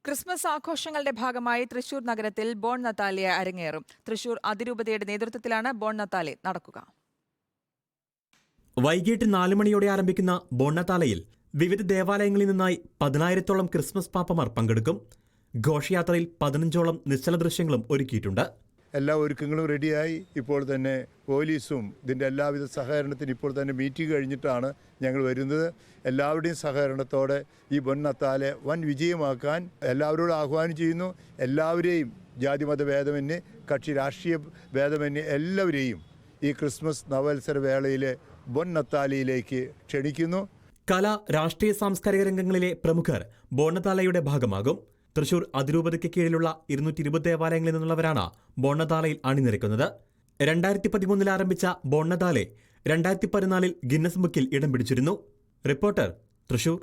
Christmas ആഘോഷങ്ങളുടെ ഭാഗമായി തൃശൂർ നഗരത്തിൽ ബോൺ നത്താലെ അരങ്ങേറും. തൃശൂർ അതിരൂപതയുടെ നേതൃത്വത്തിലാണ് ബോൺ നത്താലെ നടക്കുക. വൈകിട്ട് 4 മണിയോടെ ആരംഭിക്കുന്ന ബോൺ നത്താലയിൽ വിവിധ ദേവാലയങ്ങളിൽ നിന്നായി 10,000-ഓളം ക്രിസ്മസ് പാപ്പമാർ പങ്കെടുക്കും. ഘോഷയാത്രയിൽ 15ഓളം നിശ്ചല ദൃശ്യങ്ങളും ഒരുക്കിയിട്ടുണ്ട്. എല്ലാ ഒരുക്കങ്ങളും റെഡിയായി. ഇപ്പോൾ തന്നെ പോലീസും ഇതിൻ്റെ എല്ലാവിധ സഹകരണത്തിന് ഇപ്പോൾ തന്നെ മീറ്റിംഗ് കഴിഞ്ഞിട്ടാണ് ഞങ്ങൾ വരുന്നത്. എല്ലാവരുടെയും സഹകരണത്തോടെ ഈ ബോൺ നത്താലെ വൻ വിജയമാക്കാൻ എല്ലാവരോടും ആഹ്വാനം ചെയ്യുന്നു. എല്ലാവരെയും ജാതിമത ഭേദമന്യേ, കക്ഷി രാഷ്ട്രീയ ഭേദമന്യേ എല്ലാവരെയും ഈ ക്രിസ്മസ് നവവത്സര വേളയിലെ ബോൺ നത്താലയിലേക്ക് ക്ഷണിക്കുന്നു. കല, രാഷ്ട്രീയ സാംസ്കാരിക രംഗങ്ങളിലെ പ്രമുഖർ ബോൺ നത്താലയുടെ ഭാഗമാകും. തൃശൂർ അതിരൂപതയ്ക്ക് കീഴിലുള്ള 220 ദേവാലയങ്ങളിൽ നിന്നുള്ളവരാണ് ബോൺ നത്താലയിൽ അണിനിരക്കുന്നത്. 2013 ആരംഭിച്ച ബോൺ നത്താലെ 2014 ഗിന്നസ് ബുക്കിൽ ഇടം പിടിച്ചിരുന്നു. റിപ്പോർട്ടർ, തൃശൂർ.